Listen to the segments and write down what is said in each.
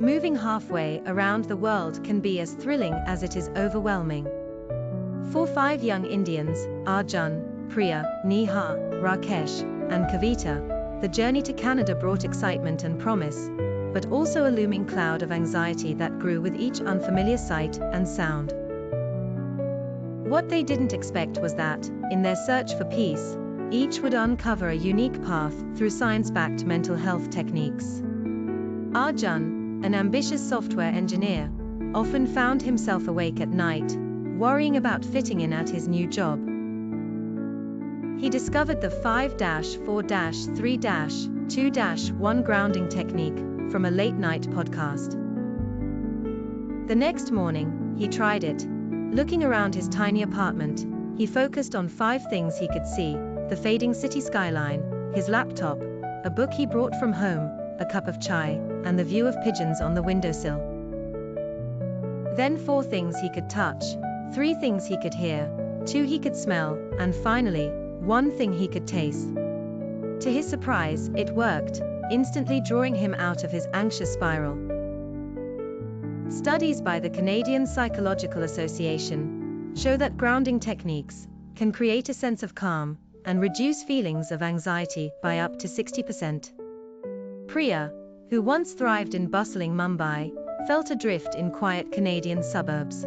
Moving halfway around the world can be as thrilling as it is overwhelming. For 5 young Indians, Arjun, Priya, Neha, Rakesh, and Kavita, the journey to Canada brought excitement and promise, but also a looming cloud of anxiety that grew with each unfamiliar sight and sound. What they didn't expect was that, in their search for peace, each would uncover a unique path through science-backed mental health techniques. Arjun, an ambitious software engineer, often found himself awake at night, worrying about fitting in at his new job. He discovered the 5-4-3-2-1 grounding technique from a late-night podcast. The next morning, he tried it. Looking around his tiny apartment, he focused on 5 things he could see: the fading city skyline, his laptop, a book he brought from home, a cup of chai, and the view of pigeons on the windowsill. Then 4 things he could touch, 3 things he could hear, 2 he could smell, and finally, 1 thing he could taste. To his surprise, it worked, instantly drawing him out of his anxious spiral. Studies by the Canadian Psychological Association show that grounding techniques can create a sense of calm and reduce feelings of anxiety by up to 60%. Priya, who once thrived in bustling Mumbai, felt adrift in quiet Canadian suburbs.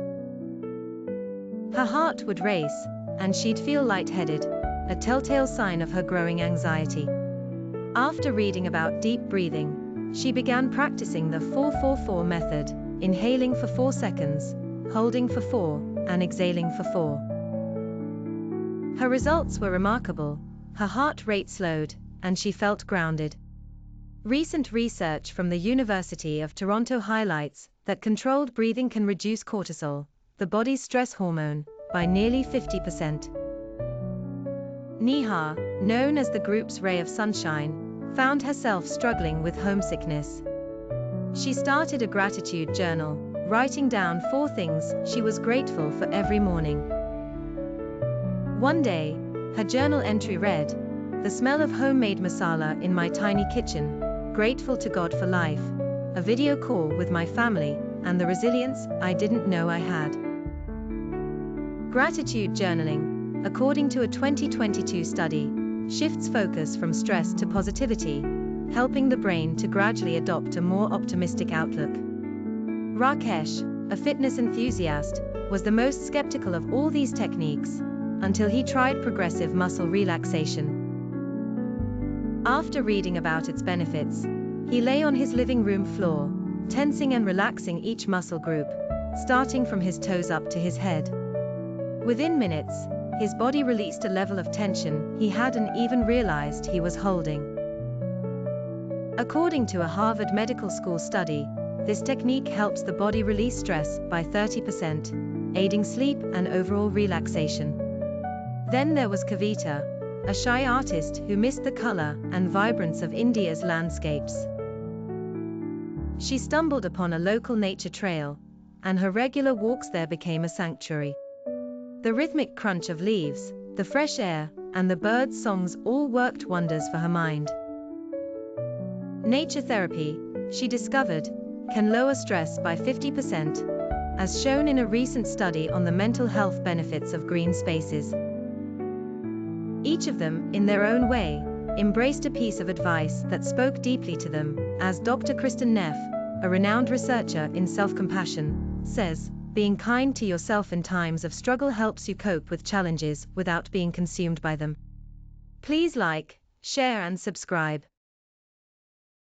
Her heart would race, and she'd feel lightheaded, a telltale sign of her growing anxiety. After reading about deep breathing, she began practicing the 4-4-4 method, inhaling for 4 seconds, holding for 4, and exhaling for 4. Her results were remarkable. Her heart rate slowed, and she felt grounded. Recent research from the University of Toronto highlights that controlled breathing can reduce cortisol, the body's stress hormone, by nearly 50%. Neha, known as the group's ray of sunshine, found herself struggling with homesickness. She started a gratitude journal, writing down 4 things she was grateful for every morning. One day, her journal entry read, "The smell of homemade masala in my tiny kitchen, grateful to God for life, a video call with my family, and the resilience I didn't know I had." Gratitude journaling, according to a 2022 study, shifts focus from stress to positivity, helping the brain to gradually adopt a more optimistic outlook. Rakesh, a fitness enthusiast, was the most skeptical of all these techniques, until he tried progressive muscle relaxation. After reading about its benefits, he lay on his living room floor, tensing and relaxing each muscle group, starting from his toes up to his head. Within minutes, his body released a level of tension he hadn't even realized he was holding. According to a Harvard Medical School study, this technique helps the body release stress by 30%, aiding sleep and overall relaxation. Then there was Kavita, a shy artist who missed the color and vibrance of India's landscapes. She stumbled upon a local nature trail, and her regular walks there became a sanctuary. The rhythmic crunch of leaves, the fresh air, and the birds' songs all worked wonders for her mind. Nature therapy, she discovered, can lower stress by 50%, as shown in a recent study on the mental health benefits of green spaces. Each of them, in their own way, embraced a piece of advice that spoke deeply to them, as Dr. Kristen Neff, a renowned researcher in self-compassion, says, "Being kind to yourself in times of struggle helps you cope with challenges without being consumed by them." Please like, share and subscribe.